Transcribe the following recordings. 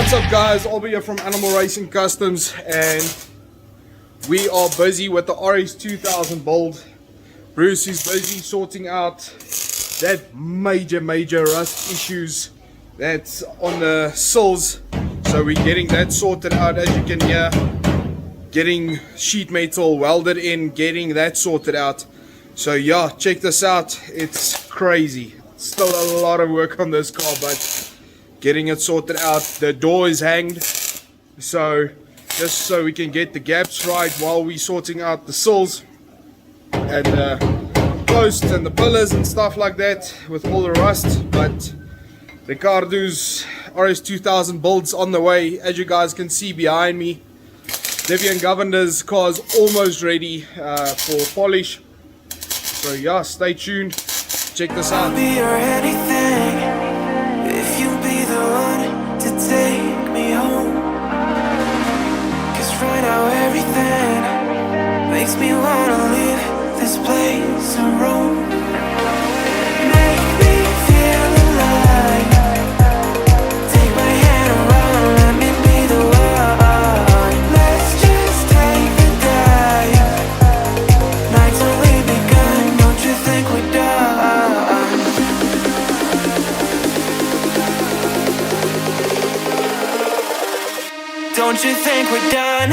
What's up guys, I'll be here from Animal Racing Customs and we are busy with the RS2000 build. Bruce is busy sorting out that major rust issues that's on the sills, so we're getting that sorted out. As you can hear, getting sheet metal welded in, getting that sorted out. So yeah, check this out, it's crazy. Still a lot of work on this car, but getting it sorted out. The door is hanged, so just so we can get the gaps right while we're sorting out the sills and the posts and the pillars and stuff like that with all the rust. But Ricardo's RS2000 builds on the way. As you guys can see behind me, Devian Governor's car is almost ready for polish. So yeah, stay tuned, check this out. I'll be your anything if you be the one to take me home. Cause right now everything makes me wanna leave this place and roam. Make me feel alive. Take my hand around, let me be the one. Let's just take a dive. Night's only begun, don't you think we're done? Don't you think we're done?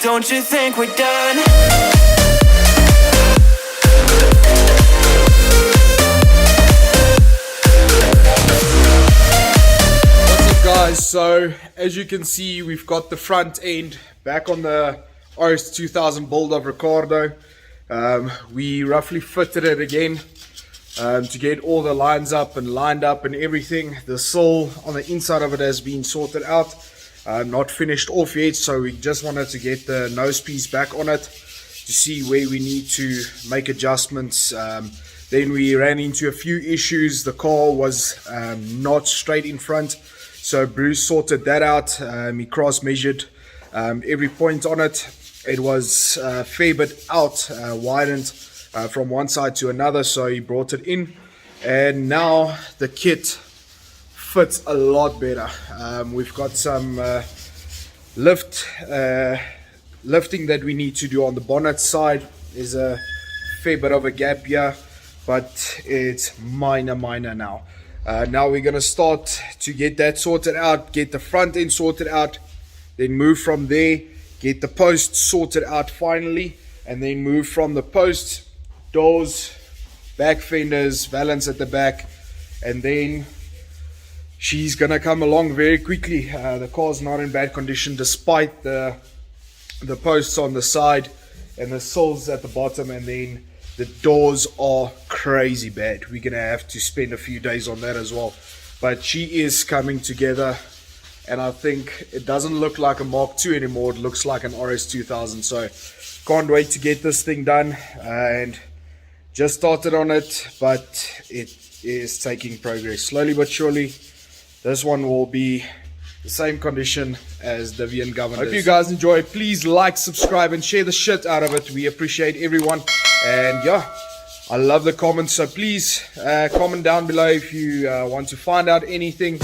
Don't you think we're done? What's up guys, so as you can see, we've got the front end back on the RS2000 build of Ricardo. We roughly fitted it again to get all the lines up and lined up and everything. The sill on the inside of it has been sorted out, not finished off yet, so we just wanted to get the nose piece back on it to see where we need to make adjustments. Then we ran into a few issues. The car was not straight in front, so Bruce sorted that out. He cross measured every point on it. It was a fair bit out, widened from one side to another, so he brought it in, and now the kit fits a lot better. We've got some lifting that we need to do on the bonnet side. There's a fair bit of a gap here, but it's minor now. Now we're gonna start to get that sorted out, get the front end sorted out, then move from there, get the posts sorted out finally, and then move from the posts, doors, back fenders, valance at the back, and then she's gonna come along very quickly. The car's not in bad condition despite the posts on the side and the sills at the bottom, and then the doors are crazy bad. We're gonna have to spend a few days on that as well, but she is coming together. And I think it doesn't look like a Mark II anymore, it looks like an RS2000. So can't wait to get this thing done, and just started on it, but it is taking progress slowly but surely. This one will be the same condition as the VN Governor. Hope you guys enjoy. Please like, subscribe, and share the shit out of it. We appreciate everyone, and yeah, I love the comments, so please comment down below if you want to find out anything.